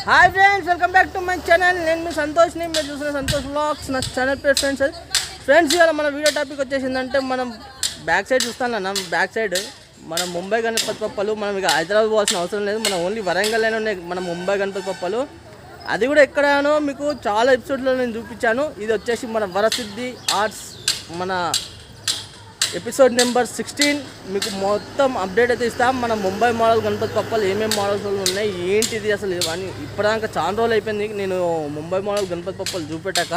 Hi friends, welcome back to my channel. నేను మీ సంతోష్ని, మీరు చూసిన సంతోష్ వ్లాగ్స్. నా ఛానల్ పేరు ఫ్రెండ్స్ ఇవాళ మన వీడియో టాపిక్ వచ్చేసిందంటే మనం బ్యాక్ సైడ్ చూస్తాను. బ్యాక్ సైడ్ మనం ముంబై గణపతి పప్పలు. మనం ఇక హైదరాబాద్ పోవాల్సిన అవసరం లేదు, మనం ఓన్లీ వరంగల్లోనే ఉన్నాయి మన ముంబై గణపతి పప్పలు. అది కూడా ఎక్కడానో మీకు చాలా ఎపిసోడ్లో నేను చూపించాను. ఇది వచ్చేసి మన వరసిద్ధి ఆర్ట్స్ మన ఎపిసోడ్ నెంబర్ 16 మీకు మొత్తం అప్డేట్ అయితే ఇస్తాం. మన ముంబై మోడల్ గణపతి పప్పలు ఏమేమి మోడల్స్ ఉన్నాయి, ఏంటిది అసలు అని ఇప్పటిదాకా చాలా రోజులు అయిపోయింది నేను ముంబై మోడల్ గణపతి పప్పలు చూపెట్టాక.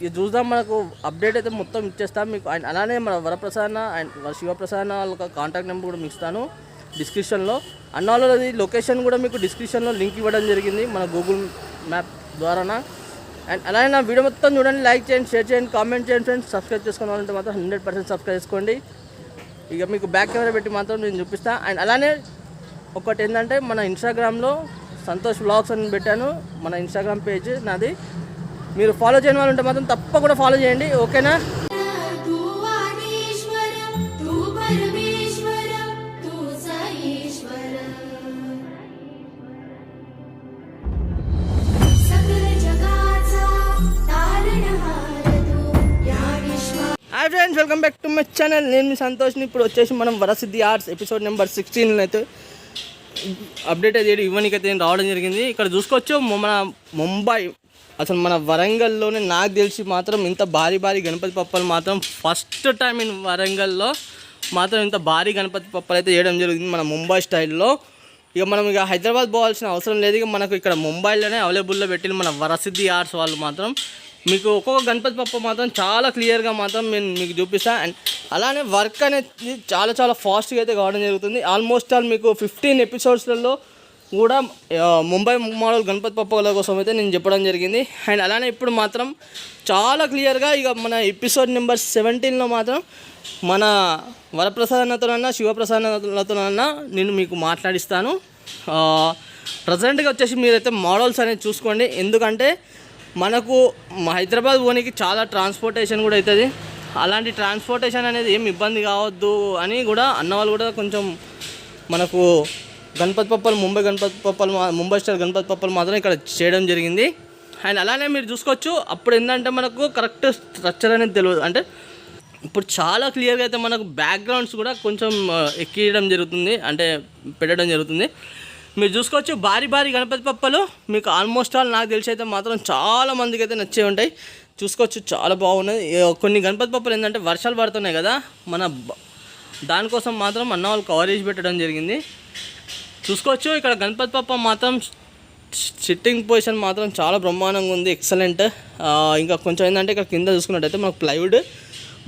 ఇది చూద్దాం, మనకు అప్డేట్ అయితే మొత్తం ఇచ్చేస్తాం మీకు. అండ్ అలానే మన వరప్రసన్న అండ్ శివప్రసన్న వాళ్ళ కాంటాక్ట్ నెంబర్ కూడా మీకు ఇస్తాను డిస్క్రిప్షన్లో. అన్న వాళ్ళది లొకేషన్ కూడా మీకు డిస్క్రిప్షన్లో లింక్ ఇవ్వడం జరిగింది మన గూగుల్ మ్యాప్ ద్వారానా. అండ్ అలానే నా వీడియో మొత్తం చూడండి, లైక్ చేయండి, షేర్ చేయండి, కామెంట్ చేయండి ఫ్రెండ్స్. సబ్స్క్రైబ్ చేసుకోవాలంటే మాత్రం 100% సబ్స్క్రైబ్ చేసుకోండి. ఇక మీకు బ్యాక్ కెమెరా పెట్టి మాత్రం నేను చూపిస్తాను. అండ్ అలానే ఒకటి ఏంటంటే మన ఇన్స్టాగ్రామ్లో సంతోష్ వ్లాగ్స్ అని పెట్టాను, మన ఇన్స్టాగ్రామ్ పేజ్ నాది. మీరు ఫాలో చేయని వాళ్ళు ఉంటే మాత్రం తప్పకుండా ఫాలో చేయండి, ఓకేనా? Hi friends, welcome back to my channel. నేను మీ సంతోష్ని. ఇప్పుడు వచ్చేసి మనం వరసిద్ధి ఆర్ట్స్ ఎపిసోడ్ నెంబర్ 16 అయితే అప్డేట్ అయితే ఇవ్వడానికైతే రావడం జరిగింది. ఇక్కడ చూసుకోవచ్చు మన ముంబై అసలు మన వరంగల్లోనే నాకు తెలిసి మాత్రం ఇంత భారీ గణపతి పప్పలు మాత్రం ఫస్ట్ టైం ఇన్ వరంగల్లో మాత్రం ఇంత భారీ గణపతి పప్పలు అయితే చేయడం జరిగింది మన ముంబై స్టైల్లో. ఇక మనం ఇక హైదరాబాద్ పోవాల్సిన అవసరం లేదు, ఇక మనకు ఇక్కడ ముంబైలోనే అవైలబుల్లో పెట్టిన మన వరసిద్ధి ఆర్ట్స్ వాళ్ళు మాత్రం మీకు ఒక్కొక్క గణపతి పప్ప మాత్రం చాలా క్లియర్గా మాత్రం నేను మీకు చూపిస్తాను. అండ్ అలానే వర్క్ అనేది చాలా ఫాస్ట్గా అయితే కావడం జరుగుతుంది. ఆల్మోస్ట్ ఆల్ మీకు 15 ఎపిసోడ్స్లలో కూడా ముంబై మోడల్ గణపతి పప్పల కోసం అయితే నేను చెప్పడం జరిగింది. అండ్ అలానే ఇప్పుడు మాత్రం చాలా క్లియర్గా ఇక మన ఎపిసోడ్ నెంబర్ 17లో మాత్రం మన వరప్రసాదనతోనన్నా శివప్రసాదనతోనన్నా నేను మీకు మాట్లాడిస్తాను. ప్రజెంట్గా వచ్చేసి మీరైతే మోడల్స్ అనేది చూసుకోండి, ఎందుకంటే మనకు హైదరాబాద్ పోనీకి చాలా ట్రాన్స్పోర్టేషన్ కూడా అవుతుంది. అలాంటి ట్రాన్స్పోర్టేషన్ అనేది ఏం ఇబ్బంది కావద్దు అని కూడా అన్నవాళ్ళు కూడా కొంచెం మనకు గణపతి పప్పలు ముంబై స్టైల్ గణపతి పప్పలు మాత్రం ఇక్కడ చేయడం జరిగింది. అండ్ అలానే మీరు చూసుకోవచ్చు, అప్పుడు ఏంటంటే మనకు కరెక్ట్ స్ట్రక్చర్ అనేది తెలియదు. అంటే ఇప్పుడు చాలా క్లియర్గా అయితే మనకు బ్యాక్గ్రౌండ్స్ కూడా కొంచెం ఎక్కియడం జరుగుతుంది, అంటే పెట్టడం జరుగుతుంది. మీరు చూసుకోవచ్చు భారీ గణపతి పప్పలు మీకు ఆల్మోస్ట్ ఆల్ నాకు తెలిసి అయితే మాత్రం చాలా మందికి అయితే నచ్చే ఉంటాయి. చూసుకోవచ్చు చాలా బాగున్నాయి. కొన్ని గణపతి పప్పలు ఏంటంటే వర్షాలు పడుతున్నాయి కదా, మన దానికోసం మాత్రం అన్న వాళ్ళు కవరేజ్ పెట్టడం జరిగింది. చూసుకోవచ్చు ఇక్కడ గణపతి పప్ప మాత్రం సిట్టింగ్ పొజిషన్ మాత్రం చాలా బ్రహ్మాండంగా ఉంది, ఎక్సలెంట్. ఇంకా కొంచెం ఏంటంటే ఇక్కడ కింద చూసుకున్నట్టయితే మనకు ప్లైవుడ్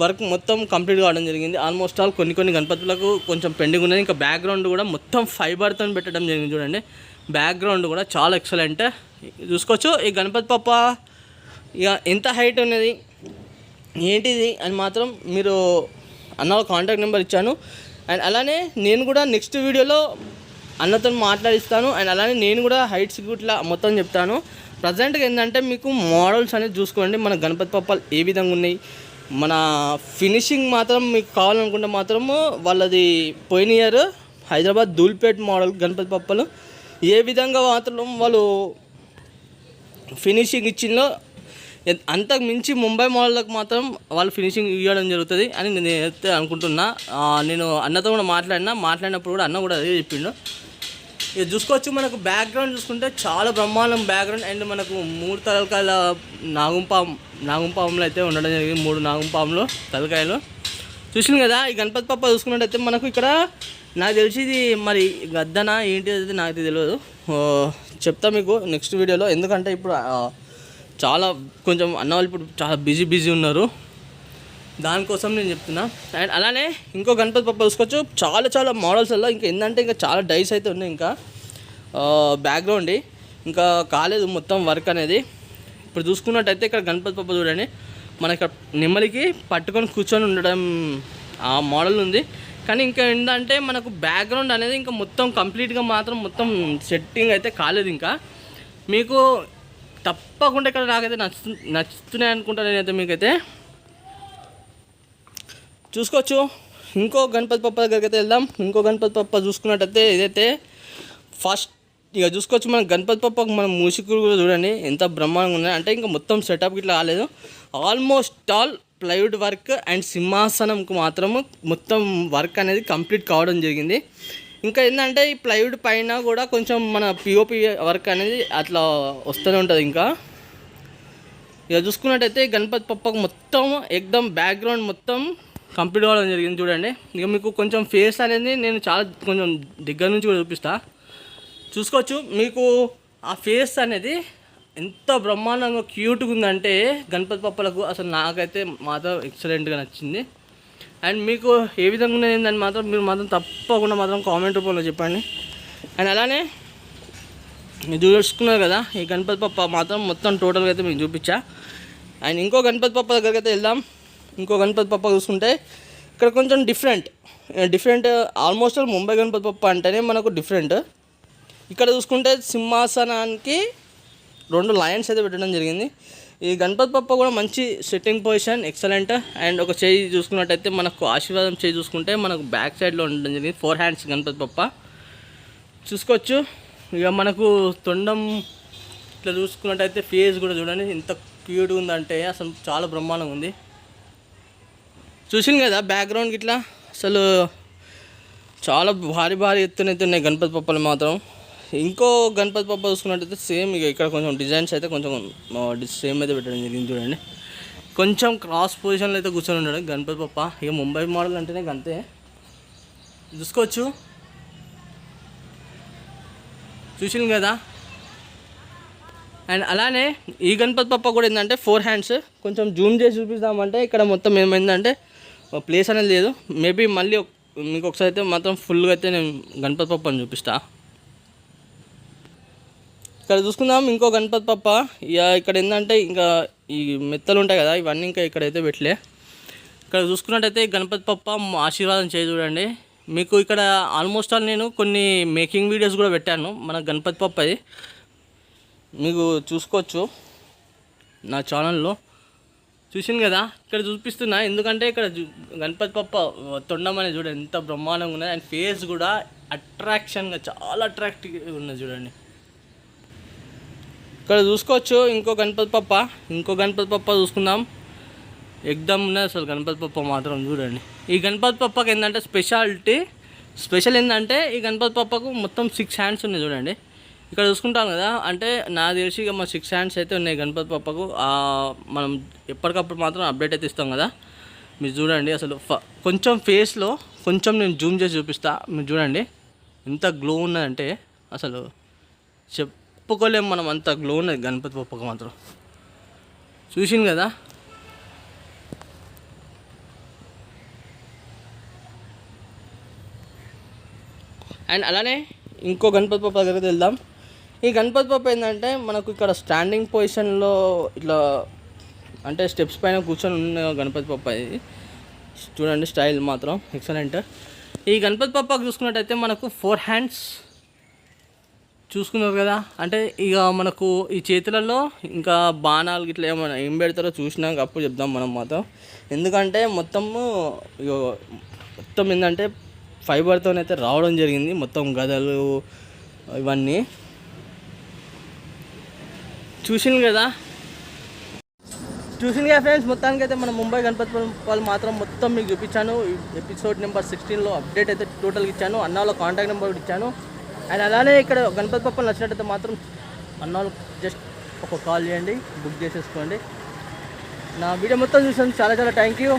వర్క్ మొత్తం కంప్లీట్ కావడం జరిగింది. ఆల్మోస్ట్ ఆల్ కొన్ని గణపతులకు కొంచెం పెండింగ్ ఉన్నది. ఇంకా బ్యాక్గ్రౌండ్ కూడా మొత్తం ఫైబర్తో పెట్టడం జరిగింది. చూడండి బ్యాక్గ్రౌండ్ కూడా చాలా ఎక్సలెంట్. చూసుకోవచ్చు ఈ గణపతి పప్ప ఇక ఎంత హైట్ ఉన్నది ఏంటిది అని మాత్రం మీరు అన్న కాంటాక్ట్ నెంబర్ ఇచ్చాను. అండ్ అలానే నేను కూడా నెక్స్ట్ వీడియోలో అన్నతో మాట్లాడిస్తాను. అండ్ అలానే నేను కూడా హైట్స్ ఇట్లా మొత్తం చెప్తాను. ప్రజెంట్గా ఏంటంటే మీకు మోడల్స్ అనేది చూసుకోండి, మన గణపతి పప్పలు ఏ విధంగా ఉన్నాయి. మన ఫినిషింగ్ మాత్రం మీకు కావాలనుకుంటే మాత్రము వాళ్ళది పోయిన ఇయర్ హైదరాబాద్ ధూల్పేట్ మోడల్ గణపతి పప్పలు ఏ విధంగా మాత్రం వాళ్ళు ఫినిషింగ్ ఇచ్చిందో అంతకు మించి ముంబై మోడల్కి మాత్రం వాళ్ళు ఫినిషింగ్ ఇవ్వడం జరుగుతుంది అని నేను అయితే అనుకుంటున్నా. నేను అన్నతో కూడా మాట్లాడినప్పుడు కూడా అన్న కూడా అదే చెప్పిండు. ఇక చూసుకోవచ్చు మనకు బ్యాక్గ్రౌండ్ చూసుకుంటే చాలా బ్రహ్మాండం బ్యాక్గ్రౌండ్. అండ్ మనకు 3 తలకాయల నాగుంపాములు అయితే ఉండడం జరిగింది, 3 నాగుంపాములు తలకాయలు చూసింది కదా. ఈ గణపతి పప్ప చూసుకున్నట్టయితే మనకు ఇక్కడ నాకు తెలిసింది మరి గద్దన ఏంటి అయితే నాకు తెలియదు, చెప్తా మీకు నెక్స్ట్ వీడియోలో. ఎందుకంటే ఇప్పుడు చాలా కొంచెం అన్న వాళ్ళు ఇప్పుడు చాలా బిజీ ఉన్నారు, దానికోసం నేను చెప్తున్నా. అండ్ అలానే ఇంకో గణపతి పప్ప చూసుకోవచ్చు చాలా మోడల్స్లో. ఇంకా ఏంటంటే ఇంకా చాలా డైస్ అయితే ఉన్నాయి, ఇంకా బ్యాక్గ్రౌండ్ ఇంకా కాలేదు మొత్తం వర్క్ అనేది. ఇప్పుడు చూసుకున్నట్టయితే ఇక్కడ గణపతి పప్ప చూడండి, మన ఇక్కడ నెమ్మలికి పట్టుకొని కూర్చొని ఉండడం ఆ మోడల్ ఉంది. కానీ ఇంకా ఏంటంటే మనకు బ్యాక్గ్రౌండ్ అనేది ఇంకా మొత్తం కంప్లీట్గా మాత్రం మొత్తం సెట్టింగ్ అయితే కాలేదు. ఇంకా మీకు తప్పకుండా ఇక్కడ నాకైతే నచ్చుతున్నాయి అనుకుంటా నేనైతే. మీకైతే చూసుకోవచ్చు ఇంకో గణపతి పప్ప దగ్గరికి అయితే వెళ్దాం. ఇంకో గణపతి పప్ప చూసుకున్నట్టయితే ఇదైతే ఫస్ట్ ఇక చూసుకోవచ్చు మన గణపతి పప్పకు మన మూసికులు కూడా చూడండి ఎంత బ్రహ్మాండంగా ఉన్నాయి. అంటే ఇంకా మొత్తం సెటప్ ఇట్లా కాలేదు, almost all plywood work and సింహాసనంకు మాత్రము మొత్తం వర్క్ అనేది కంప్లీట్ కావడం జరిగింది. ఇంకా ఏంటంటే ఈ ప్లైవుడ్ పైన కూడా కొంచెం మన పిఓపి వర్క్ అనేది అట్లా వస్తూనే ఉంటుంది. ఇంకా ఇక చూసుకున్నట్టయితే గణపతి పప్పకు మొత్తం ఎక్దమ్ బ్యాక్గ్రౌండ్ మొత్తం కంప్లీట్ అవ్వడం జరిగింది చూడండి. ఇక మీకు కొంచెం ఫేస్ అనేది నేను చాలా కొంచెం దగ్గర నుంచి కూడా చూసుకోవచ్చు. మీకు ఆ ఫేస్ అనేది ఎంత బ్రహ్మాండంగా క్యూట్గా ఉందంటే గణపతి పప్పలకు అసలు నాకైతే మాత్రం ఎక్సలెంట్గా నచ్చింది. అండ్ మీకు ఏ విధంగా ఉన్నది మాత్రం మీరు మాత్రం తప్పకుండా మాత్రం కామెంట్ రూపంలో చెప్పండి. అండ్ అలానే మీరు చూసుకున్నారు కదా, ఈ గణపతి పప్ప మాత్రం మొత్తం టోటల్గా అయితే మీకు చూపించా. అండ్ ఇంకో గణపతి పప్ప దగ్గరికి అయితే వెళ్దాం. ఇంకో గణపతి పప్ప చూసుకుంటే ఇక్కడ కొంచెం డిఫరెంట్ ఆల్మోస్ట్ ముంబై గణపతి పప్ప అంటేనే మనకు డిఫరెంట్. ఇక్కడ చూసుకుంటే సింహాసనానికి 2 లయన్స్ అయితే పెట్టడం జరిగింది. ఈ గణపతి పప్ప కూడా మంచి సెట్టింగ్ పొజిషన్ ఎక్సలెంట్. అండ్ ఒక చేయి చూసుకున్నట్టయితే మనకు ఆశీర్వాదం చేయి చూసుకుంటే మనకు బ్యాక్ సైడ్లో ఉండడం జరిగింది. 4 హ్యాండ్స్ గణపతి పప్ప చూసుకోవచ్చు. ఇక మనకు తొండం ఇట్లా చూసుకున్నట్టయితే ఫేస్ కూడా చూడండి ఎంత క్యూట్గా ఉందంటే అసలు చాలా బ్రహ్మాండంగా ఉంది. చూసింది కదా బ్యాక్గ్రౌండ్కి ఇట్లా అసలు చాలా భారీ ఎత్తునైతే ఉన్నాయి గణపతి పప్పలు మాత్రం. ఇంకో గణపతి పప్ప చూసుకున్నట్టయితే సేమ్ ఇక ఇక్కడ కొంచెం డిజైన్స్ అయితే కొంచెం సేమ్ అయితే పెట్టడం జరిగింది చూడండి. కొంచెం క్రాస్ పొజిషన్లో అయితే కూర్చొని ఉన్నాడు గణపతి పప్ప. ఇక ముంబై మోడల్ అంటేనే అంతే చూసుకోవచ్చు. చూసింది కదా. అండ్ అలానే ఈ గణపతి పప్ప కూడా ఏంటంటే 4 హ్యాండ్స్. కొంచెం జూమ్ చేసి చూపిస్తామంటే ఇక్కడ మొత్తం ఏమైందంటే ప్లేస్ అనేది లేదు. మేబీ మళ్ళీ మీకు ఒకసారి అయితే మాత్రం ఫుల్గా అయితే నేను గణపతి పప్పని చూపిస్తా. ఇక్కడ చూసుకుందాం ఇంకో గణపతి పప్ప. ఇక ఇక్కడ ఏంటంటే ఇంకా ఈ మెత్తలు ఉంటాయి కదా, ఇవన్నీ ఇంకా ఇక్కడైతే పెట్టలే. ఇక్కడ చూసుకున్నట్టయితే గణపతి పప్ప ఆశీర్వాదం చేయి చూడండి. మీకు ఇక్కడ ఆల్మోస్ట్ ఆల్ నేను కొన్ని మేకింగ్ వీడియోస్ కూడా పెట్టాను మన గణపతి పప్పది, మీకు చూసుకోవచ్చు నా ఛానల్లో. చూసింది కదా ఇక్కడ చూపిస్తున్నా, ఎందుకంటే ఇక్కడ గణపతి పప్ప తొండం అనేది చూడండి ఎంత బ్రహ్మాండంగా ఉన్నది. అండ్ ఫేస్ కూడా అట్రాక్షన్గా చాలా అట్రాక్టివ్గా ఉన్నది చూడండి. ఇక్కడ చూసుకోవచ్చు ఇంకో గణపతి పప్ప చూసుకుందాం. ఎగ్దమ్ ఉన్నది అసలు గణపతి పప్ప మాత్రం చూడండి. ఈ గణపతి పప్పకి ఏంటంటే స్పెషల్ ఏంటంటే ఈ గణపతి పప్పకు మొత్తం 6 హ్యాండ్స్ ఉన్నాయి చూడండి. ఇక్కడ చూసుకుంటాం కదా, అంటే నాకు తెలిసి ఇక మా 6 హ్యాండ్స్ అయితే ఉన్నాయి గణపతి పప్పకు. మనం ఎప్పటికప్పుడు మాత్రం అప్డేట్ అయితే ఇస్తాం కదా. మీరు చూడండి అసలు కొంచెం ఫేస్లో కొంచెం నేను జూమ్ చేసి చూపిస్తా. మీరు చూడండి ఎంత గ్లో ఉన్నదంటే అసలు చెప్పుకోలేము మనం, అంత గ్లో ఉన్నది గణపతి పప్పకు మాత్రం. చూసింది కదా. అండ్ అలానే ఇంకో గణపతి పప్ప దగ్గరికి వెళ్దాం. ఈ గణపతి పప్ప ఏంటంటే మనకు ఇక్కడ స్టాండింగ్ పొజిషన్లో ఇట్లా అంటే స్టెప్స్ పైన కూర్చొని ఉన్న గణపతి పప్ప ఇది చూడండి. స్టైల్ మాత్రం ఎక్సలెంట్. ఈ గణపతి పప్పకు చూసుకున్నట్టయితే మనకు 4 హ్యాండ్స్ చూసుకున్నారు కదా. అంటే ఇక మనకు ఈ చేతులలో ఇంకా బాణాలు ఇట్లా ఏమైనా ఏం పెడతారో చూసినాక అప్పుడు చెప్దాం మనం మాత్రం. ఎందుకంటే మొత్తము ఏంటంటే ఫైబర్తోనైతే రావడం జరిగింది మొత్తం గదలు ఇవన్నీ. చూసింది కదా ఫ్రెండ్స్. మొత్తానికి అయితే మన ముంబై గణపతి వాళ్ళు మాత్రం మొత్తం మీకు చూపించాను. ఎపిసోడ్ నెంబర్ 16లో అప్డేట్ అయితే టోటల్గా ఇచ్చాను. అన్నాలో కాంటాక్ట్ నెంబర్ ఇచ్చాను. అండ్ అలానే ఇక్కడ గణపతి పప్పలు నచ్చినట్టయితే మాత్రం అన్నాలు జస్ట్ ఒక కాల్ చేయండి, బుక్ చేసేసుకోండి. నా వీడియో మొత్తం చూసాను, చాలా థ్యాంక్ యూ.